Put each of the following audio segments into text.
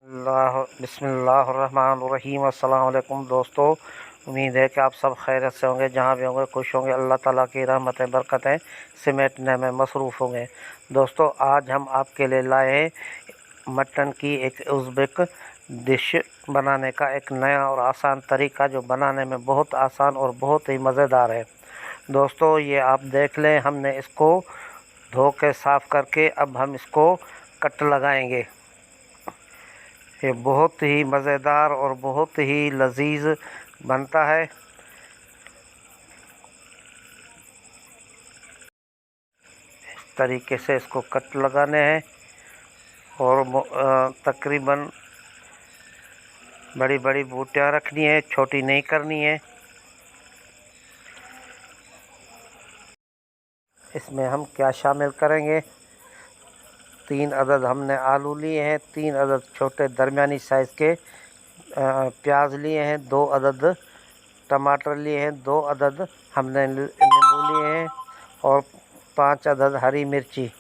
बिस्मिल्लाहिर्रहमानिर्रहीम। अस्सलाम वालेकुम दोस्तों, उम्मीद है कि आप सब खैरियत से होंगे, जहाँ भी होंगे खुश होंगे, अल्लाह ताला की रहमतें बरकतें समेटने में मसरूफ़ होंगे। दोस्तों, आज हम आपके लिए लाए हैं मटन की एक उज़्बेक डिश बनाने का एक नया और आसान तरीका, जो बनाने में बहुत आसान और बहुत ही मज़ेदार है। दोस्तों, ये आप देख लें, हमने इसको धो के साफ़ करके अब हम इसको कट लगाएंगे। ये बहुत ही मज़ेदार और बहुत ही लजीज बनता है। इस तरीके से इसको कट लगाने हैं और तकरीबन बड़ी बड़ी बूटियाँ रखनी है, छोटी नहीं करनी है। इसमें हम क्या शामिल करेंगे, 3 अदद हमने आलू लिए हैं, 3 अदद छोटे दरमियानी साइज़ के प्याज लिए हैं, 2 अदद टमाटर लिए हैं, 2 अदद हमने नींबू लिए हैं और 5 अदद हरी मिर्ची।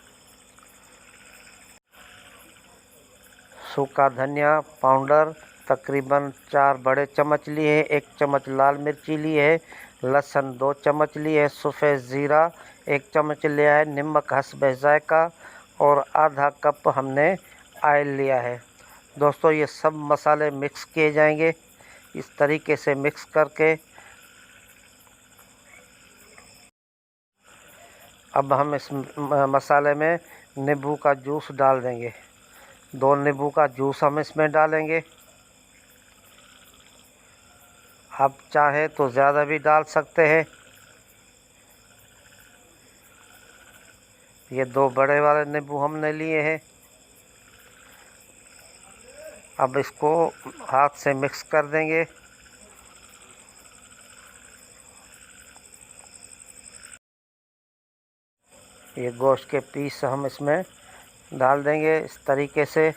सूखा धनिया पाउडर तकरीबन 4 बड़े चम्मच लिए हैं, 1 चम्मच लाल मिर्ची ली है, लहसुन 2 चम्मच लिए है, सफ़ेद ज़ीरा 1 चम्मच लिया है, नमक हस्ब ज़ायक़ा और आधा कप हमने ऑयल लिया है। दोस्तों, ये सब मसाले मिक्स किए जाएंगे। इस तरीके से मिक्स करके अब हम इस मसाले में नींबू का जूस डाल देंगे। 2 नींबू का जूस हम इसमें डालेंगे। आप चाहें तो ज़्यादा भी डाल सकते हैं। ये 2 बड़े वाले नींबू हमने लिए हैं। अब इसको हाथ से मिक्स कर देंगे। ये गोश्त के पीस हम इसमें डाल देंगे। इस तरीके से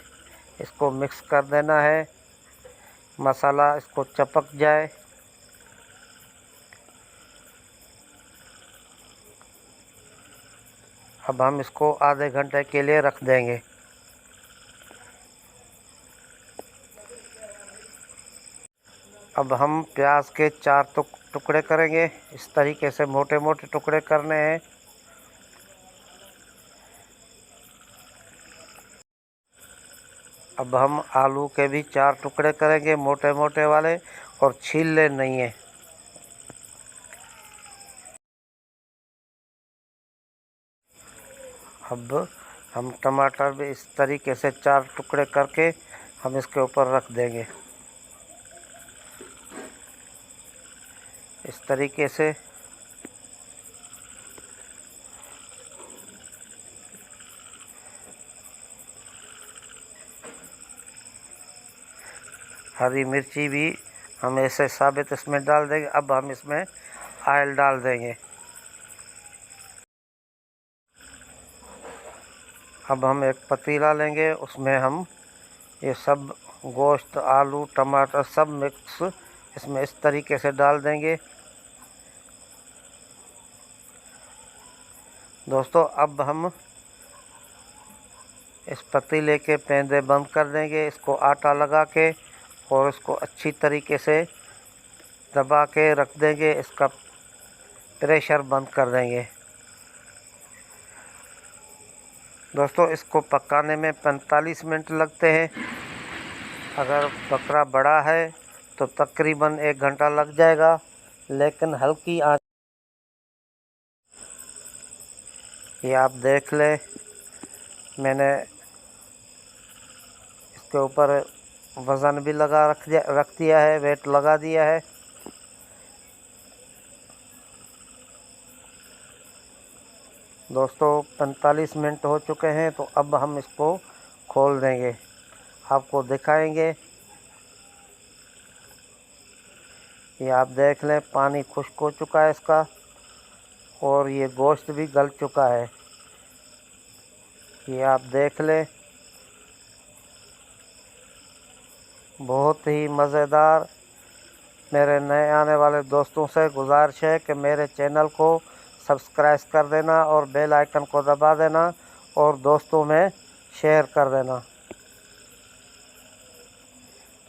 इसको मिक्स कर देना है, मसाला इसको चपक जाए। अब हम इसको आधे घंटे के लिए रख देंगे। अब हम प्याज के 4 टुकड़े करेंगे। इस तरीके से मोटे मोटे टुकड़े करने हैं। अब हम आलू के भी 4 टुकड़े करेंगे, मोटे मोटे वाले, और छीलने नहीं है। अब हम टमाटर भी इस तरीके से 4 टुकड़े करके हम इसके ऊपर रख देंगे। इस तरीके से हरी मिर्ची भी हम ऐसे साबित इसमें डाल देंगे। अब हम इसमें ऑयल डाल देंगे। अब हम एक पतीला लेंगे, उसमें हम ये सब गोश्त, आलू, टमाटर सब मिक्स इसमें इस तरीके से डाल देंगे। दोस्तों, अब हम इस पतीले के पेंदे बंद कर देंगे, इसको आटा लगा के, और इसको अच्छी तरीके से दबा के रख देंगे। इसका प्रेशर बंद कर देंगे। दोस्तों, इसको पकाने में 45 मिनट लगते हैं। अगर बकरा बड़ा है तो तकरीबन 1 घंटा लग जाएगा, लेकिन हल्की आंच। ये आप देख लें, मैंने इसके ऊपर वज़न भी रख दिया है, वेट लगा दिया है। दोस्तों, 45 मिनट हो चुके हैं, तो अब हम इसको खोल देंगे, आपको दिखाएंगे। ये आप देख लें, पानी खुश्क हो चुका है इसका, और ये गोश्त भी गल चुका है। ये आप देख लें, बहुत ही मज़ेदार। मेरे नए आने वाले दोस्तों से गुजारिश है कि मेरे चैनल को सब्सक्राइब कर देना और बेल आइकन को दबा देना और दोस्तों में शेयर कर देना।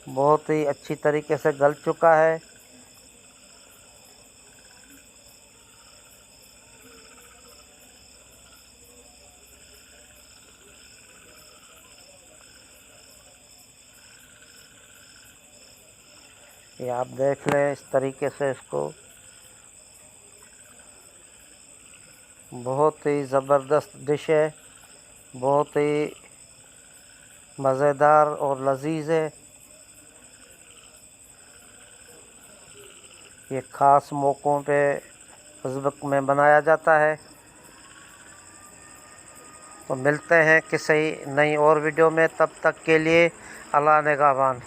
बहुत ही अच्छी तरीके से गल चुका है। ये आप देख लें इस तरीके से इसको। बहुत ही ज़बरदस्त डिश है, बहुत ही मज़ेदार और लजीज है। ये ख़ास मौक़ों पे उज़्बेक में बनाया जाता है। तो मिलते हैं किसी नई और वीडियो में, तब तक के लिए अल्लाह निगहबान।